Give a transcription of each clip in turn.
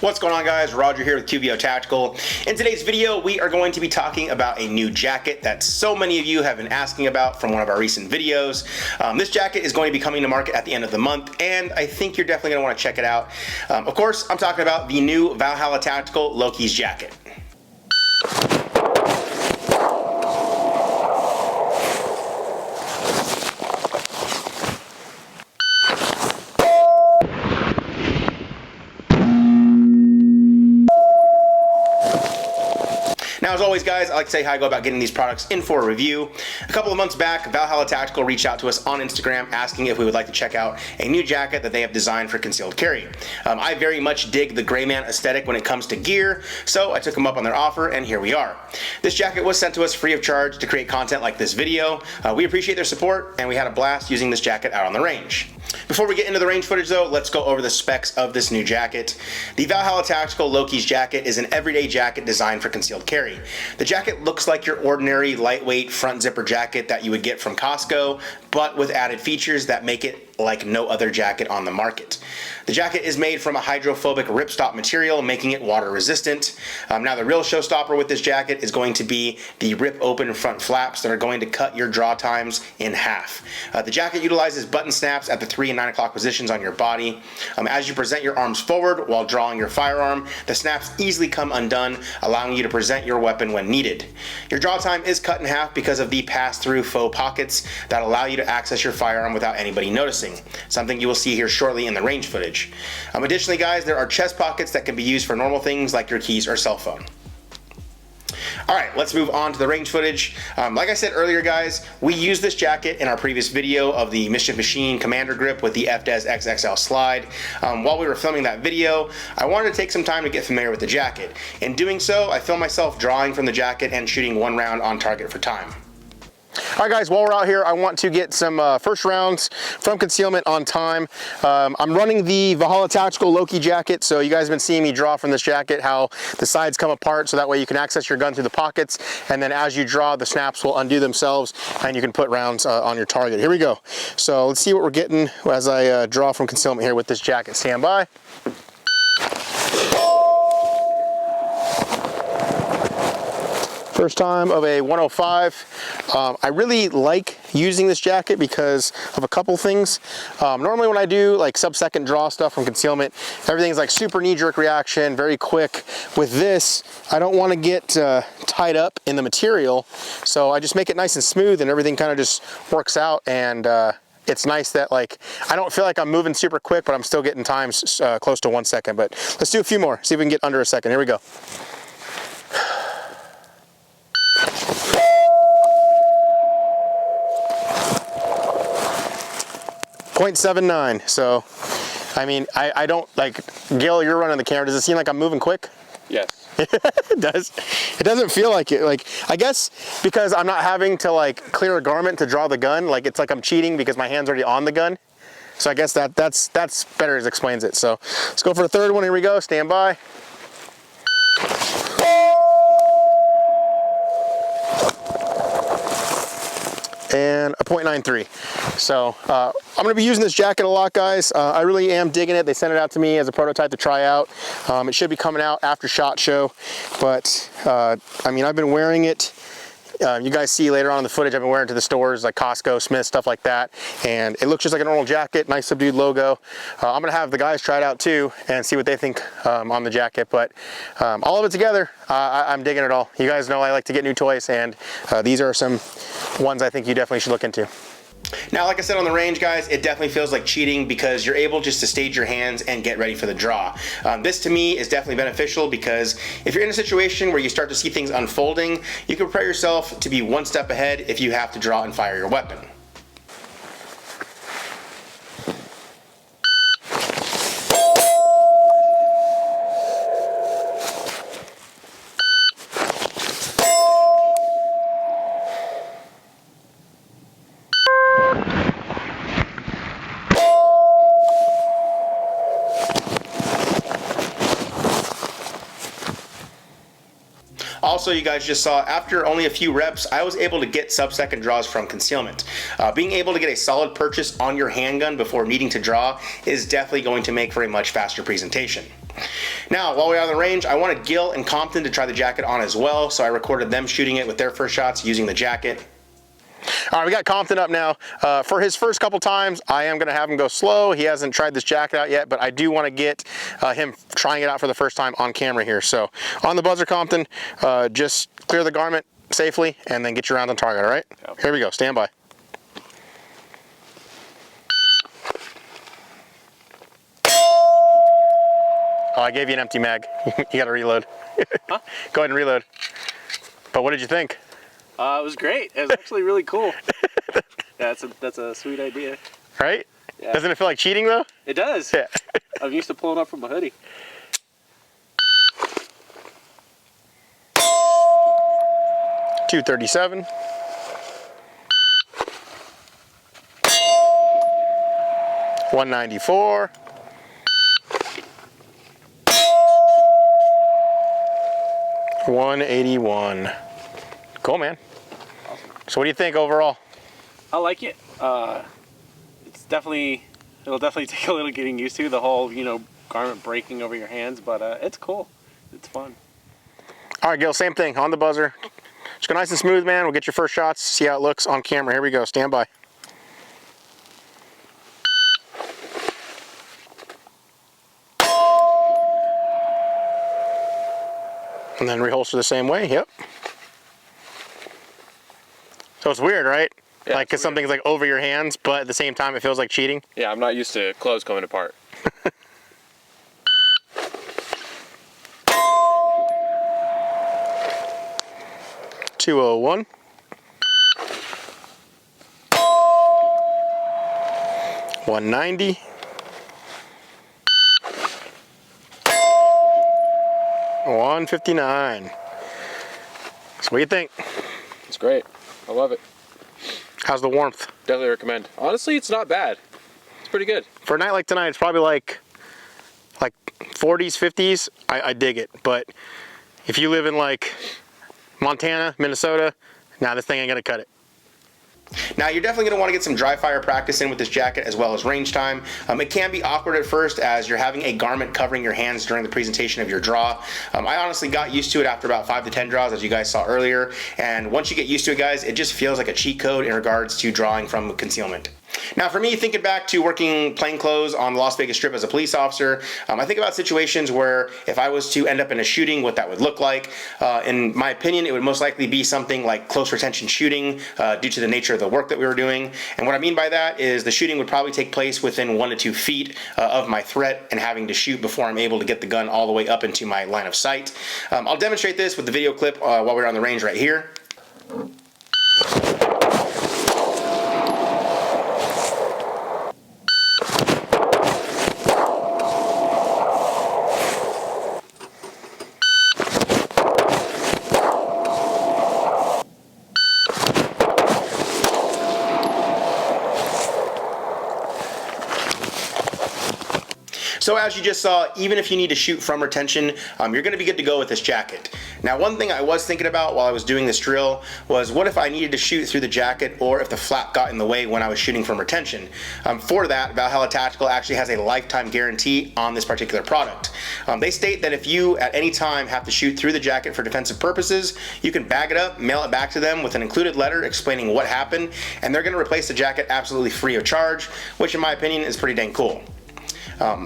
What's going on, guys? Roger here with QVO Tactical. In today's video, we are going to be talking about a new jacket that so many of you have been asking about from one of our recent videos. This jacket is going to be coming to market at the end of the month, and I think you're definitely going to want to check it out. Of course, I'm talking about the new Valhalla Tactical Loki's jacket. Now, as always, guys, I like to say how I go about getting these products in for a review. A couple of months back, Valhalla Tactical reached out to us on Instagram asking if we would like to check out a new jacket that they have designed for concealed carry. I very much dig the gray man aesthetic when it comes to gear, so I took them up on their offer, and here we are. This jacket was sent to us free of charge to create content like this video. We appreciate their support, and we had a blast using this jacket out on the range. Before we get into the range footage though, let's go over the specs of this new jacket. The Valhalla Tactical Loki's jacket is an everyday jacket designed for concealed carry. The jacket looks like your ordinary lightweight front zipper jacket that you would get from Costco, but with added features that make it like no other jacket on the market. The jacket is made from a hydrophobic ripstop material, making it water resistant. Now the real showstopper with this jacket is going to be the rip open front flaps that are going to cut your draw times in half. The jacket utilizes button snaps at the 3 and 9 o'clock positions on your body. As you present your arms forward while drawing your firearm, the snaps easily come undone, allowing you to present your weapon when needed. Your draw time is cut in half because of the pass-through faux pockets that allow you to access your firearm without anybody noticing, something you will see here shortly in the range footage. Additionally, guys, there are chest pockets that can be used for normal things like your keys or cell phone. Alright, let's move on to the range footage. Like I said earlier, guys, we used this jacket in our previous video of the Mischief Machine Commander Grip with the FDES XXL slide. While we were filming that video, I wanted to take some time to get familiar with the jacket. In doing so, I filmed myself drawing from the jacket and shooting 1 round on target for time. All right, guys, while we're out here, I want to get some first rounds from Concealment on time. I'm running the Valhalla Tactical Loki jacket, so you guys have been seeing me draw from this jacket how the sides come apart, so that way you can access your gun through the pockets, and then as you draw, the snaps will undo themselves, and you can put rounds on your target. Here we go. So let's see what we're getting as I draw from Concealment here with this jacket. Stand by. First time of a 105. I really like using this jacket because of a couple things. Normally when I do like sub-second draw stuff from Concealment, everything's like super knee-jerk reaction, very quick. With this, I don't want to get tied up in the material, so I just make it nice and smooth and everything kind of just works out, and it's nice that like I don't feel like I'm moving super quick, but I'm still getting times close to 1 second. But let's do a few more, see if we can get under a second. Here we go. 0.79. So, I mean, I don't like, Gil, you're running the camera. Does it seem like I'm moving quick? Yes. It does. It doesn't feel like it. Like, I guess because I'm not having to like clear a garment to draw the gun, like it's like I'm cheating because my hand's already on the gun. So I guess that's better as explains it. So let's go for a third one. Here we go. Stand by. And a 0.93. So I'm going to be using this jacket a lot, guys. I really am digging it. They sent it out to me as a prototype to try out. It should be coming out after SHOT Show, but I mean, I've been wearing it. You guys see later on in the footage, I've been wearing it to the stores like Costco, Smith, stuff like that, and it looks just like a normal jacket, nice subdued logo. I'm gonna have the guys try it out too and see what they think on the jacket, but all of it together, I'm digging it all. You guys know I like to get new toys, and these are some ones I think you definitely should look into. Now, like I said on the range, guys, it definitely feels like cheating because you're able just to stage your hands and get ready for the draw. This to me is definitely beneficial because if you're in a situation where you start to see things unfolding, you can prepare yourself to be 1 step ahead if you have to draw and fire your weapon. Also, you guys just saw, after only a few reps, I was able to get sub-second draws from Concealment. Being able to get a solid purchase on your handgun before needing to draw is definitely going to make for a much faster presentation. Now, while we're on the range, I wanted Gil and Compton to try the jacket on as well, so I recorded them shooting it with their first shots using the jacket. All right, we got Compton up now. For his first couple times, I am gonna have him go slow. He hasn't tried this jacket out yet, but I do wanna get him trying it out for the first time on camera here. So on the buzzer, Compton, just clear the garment safely and then get your round on target, all right? Yep. Here we go, stand by. Oh, I gave you an empty mag. You gotta reload. Huh? Go ahead and reload. But what did you think? It was great. It was actually really cool. Yeah, that's a sweet idea. Right? Yeah. Doesn't it feel like cheating though? It does. Yeah. I'm used to pulling up from a hoodie. .237. .194. .181. Cool, man. Awesome. So what do you think overall? I like it. It'll definitely take a little getting used to, the whole, garment breaking over your hands, but it's cool. It's fun. All right, Gil, same thing on the buzzer. Just go nice and smooth, man. We'll get your first shots, see how it looks on camera. Here we go, stand by. And then reholster the same way, yep. So it's weird, right? Yeah, like, because something's like over your hands, but at the same time it feels like cheating. Yeah, I'm not used to clothes coming apart. .201. .190. .159. So what do you think? It's great. I love it. How's the warmth? Definitely recommend. Honestly, it's not bad. It's pretty good. For a night like tonight, it's probably like 40s, 50s. I dig it. But if you live in like Montana, Minnesota, nah, this thing ain't gonna cut it. Now you're definitely going to want to get some dry fire practice in with this jacket as well as range time. It can be awkward at first as you're having a garment covering your hands during the presentation of your draw. I honestly got used to it after about 5 to 10 draws, as you guys saw earlier, and once you get used to it, guys, it just feels like a cheat code in regards to drawing from concealment. Now for me, thinking back to working plainclothes on the Las Vegas Strip as a police officer, I think about situations where if I was to end up in a shooting, what that would look like. In my opinion, it would most likely be something like close retention shooting due to the nature of the work that we were doing. And what I mean by that is the shooting would probably take place within 1 to 2 feet of my threat and having to shoot before I'm able to get the gun all the way up into my line of sight. I'll demonstrate this with the video clip while we're on the range right here. So as you just saw, even if you need to shoot from retention, you're gonna be good to go with this jacket. Now, one thing I was thinking about while I was doing this drill was what if I needed to shoot through the jacket or if the flap got in the way when I was shooting from retention. For that, Valhalla Tactical actually has a lifetime guarantee on this particular product. They state that if you at any time have to shoot through the jacket for defensive purposes, you can bag it up, mail it back to them with an included letter explaining what happened, and they're gonna replace the jacket absolutely free of charge, which in my opinion is pretty dang cool.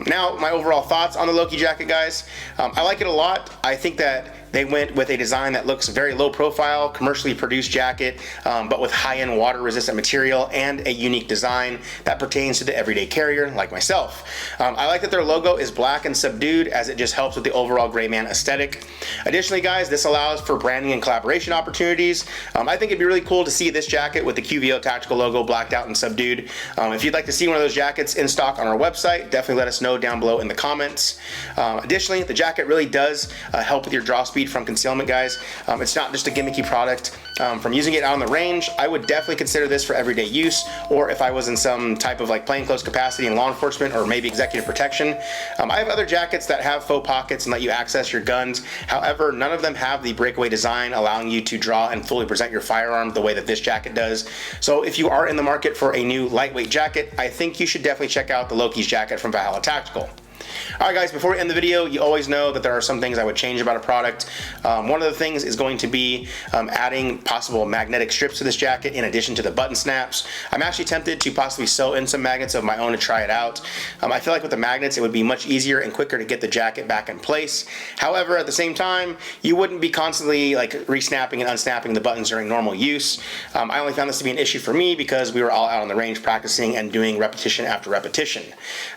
Now, my overall thoughts on the Loki jacket, guys. I like it a lot. I think that they went with a design that looks very low profile, commercially produced jacket, but with high-end water resistant material and a unique design that pertains to the everyday carrier like myself. I like that their logo is black and subdued as it just helps with the overall gray man aesthetic. Additionally, guys, this allows for branding and collaboration opportunities. I think it'd be really cool to see this jacket with the QVO Tactical logo blacked out and subdued. If you'd like to see one of those jackets in stock on our website, definitely let us know down below in the comments. Additionally, the jacket really does help with your draw speed from concealment, guys. It's not just a gimmicky product. From using it out on the range, I would definitely consider this for everyday use, or if I was in some type of like plainclothes capacity in law enforcement or maybe executive protection. I have other jackets that have faux pockets and let you access your guns. However, none of them have the breakaway design allowing you to draw and fully present your firearm the way that this jacket does. So if you are in the market for a new lightweight jacket, I think you should definitely check out the Loki's jacket from Valhalla Tactical. All right, guys, before we end the video, you always know that there are some things I would change about a product. One of the things is going to be adding possible magnetic strips to this jacket in addition to the button snaps. I'm actually tempted to possibly sew in some magnets of my own to try it out. I feel like with the magnets, it would be much easier and quicker to get the jacket back in place. However, at the same time, you wouldn't be constantly like re-snapping and unsnapping the buttons during normal use. I only found this to be an issue for me because we were all out on the range practicing and doing repetition after repetition.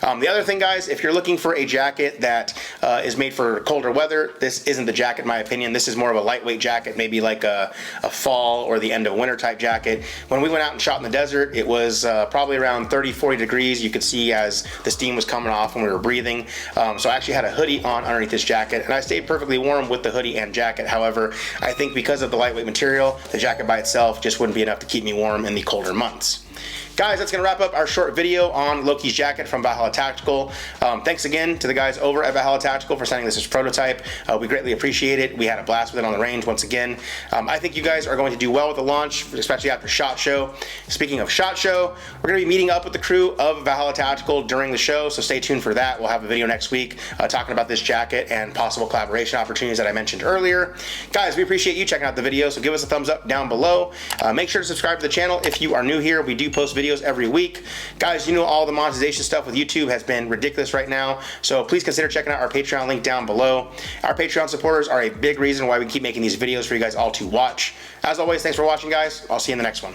The other thing, guys, if you're looking for a jacket that is made for colder weather, this isn't the jacket in my opinion. This is more of a lightweight jacket, maybe like a fall or the end of winter type jacket. When we went out and shot in the desert, it was probably around 30-40 degrees. You could see as the steam was coming off when we were breathing. So I actually had a hoodie on underneath this jacket, and I stayed perfectly warm with the hoodie and jacket. However, I think because of the lightweight material, the jacket by itself just wouldn't be enough to keep me warm in the colder months. Guys, that's going to wrap up our short video on Loki's jacket from Valhalla Tactical. Thanks again to the guys over at Valhalla Tactical for sending this as prototype. We greatly appreciate it. We had a blast with it on the range once again. I think you guys are going to do well with the launch, especially after SHOT Show. Speaking of SHOT Show, we're going to be meeting up with the crew of Valhalla Tactical during the show, so stay tuned for that. We'll have a video next week talking about this jacket and possible collaboration opportunities that I mentioned earlier. Guys, we appreciate you checking out the video, so give us a thumbs up down below. Make sure to subscribe to the channel if you are new here. We do post videos every week. Guys, you know all the monetization stuff with YouTube has been ridiculous right now, so please consider checking out our Patreon link down below. Our Patreon supporters are a big reason why we keep making these videos for you guys all to watch. As always, thanks for watching, guys. I'll see you in the next one.